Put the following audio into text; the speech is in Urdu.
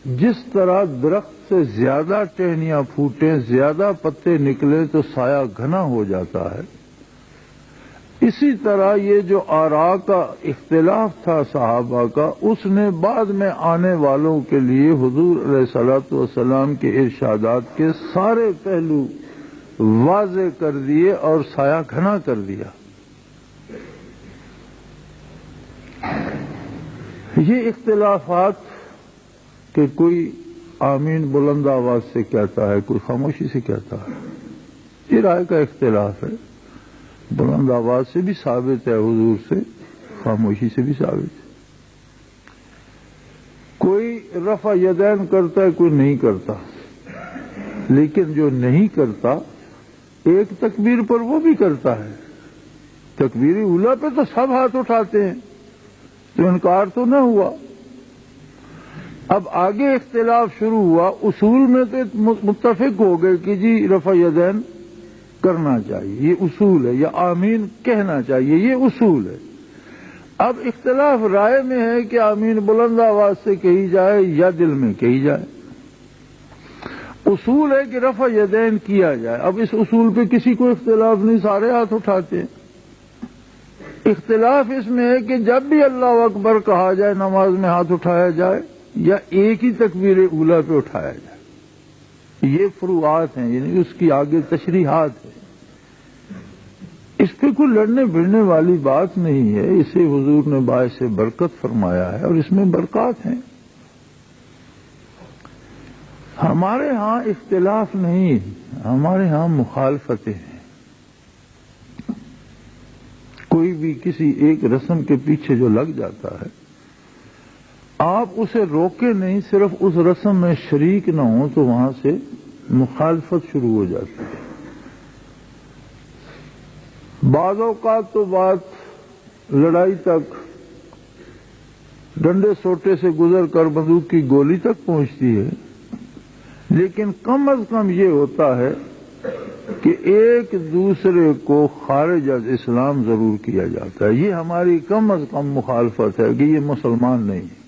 جس طرح درخت سے زیادہ ٹہنیاں پھوٹیں، زیادہ پتے نکلیں تو سایہ گھنا ہو جاتا ہے، اسی طرح یہ جو آراء کا اختلاف تھا صحابہ کا، اس نے بعد میں آنے والوں کے لیے حضور علیہ الصلوۃ والسلام کے ارشادات کے سارے پہلو واضح کر دیے اور سایہ گھنا کر دیا۔ یہ اختلافات کہ کوئی آمین بلند آواز سے کہتا ہے، کوئی خاموشی سے کہتا ہے، یہ رائے کا اختلاف ہے۔ بلند آواز سے بھی ثابت ہے حضور سے، خاموشی سے بھی ثابت ہے۔ کوئی رفع یدین کرتا ہے، کوئی نہیں کرتا، لیکن جو نہیں کرتا ایک تکبیر پر وہ بھی کرتا ہے۔ تکبیر اولیٰ پہ تو سب ہاتھ اٹھاتے ہیں، تو انکار تو نہ ہوا۔ اب آگے اختلاف شروع ہوا، اصول میں تو متفق ہو گئے کہ جی رفع یدین کرنا چاہیے، یہ اصول ہے، یا آمین کہنا چاہیے، یہ اصول ہے۔ اب اختلاف رائے میں ہے کہ آمین بلند آواز سے کہی جائے یا دل میں کہی جائے۔ اصول ہے کہ رفع یدین کیا جائے۔ اب اس اصول پہ کسی کو اختلاف نہیں، سارے ہاتھ اٹھاتے ہیں۔ اختلاف اس میں ہے کہ جب بھی اللہ اکبر کہا جائے نماز میں ہاتھ اٹھایا جائے یا ایک ہی تکبیر اولیٰ پہ اٹھایا جائے۔ یہ فروعات ہیں، یعنی اس کی آگے تشریحات ہے۔ اس پہ کوئی لڑنے بھڑنے والی بات نہیں ہے، اسے حضور نے باعث برکت فرمایا ہے اور اس میں برکات ہیں۔ ہمارے ہاں اختلاف نہیں، ہمارے ہاں مخالفتیں ہیں۔ کوئی بھی کسی ایک رسم کے پیچھے جو لگ جاتا ہے، آپ اسے روکے نہیں، صرف اس رسم میں شریک نہ ہوں تو وہاں سے مخالفت شروع ہو جاتی ہے۔ بعض اوقات تو بات لڑائی تک، ڈنڈے سوٹے سے گزر کر بندوق کی گولی تک پہنچتی ہے، لیکن کم از کم یہ ہوتا ہے کہ ایک دوسرے کو خارج از اسلام ضرور کیا جاتا ہے۔ یہ ہماری کم از کم مخالفت ہے کہ یہ مسلمان نہیں ہے۔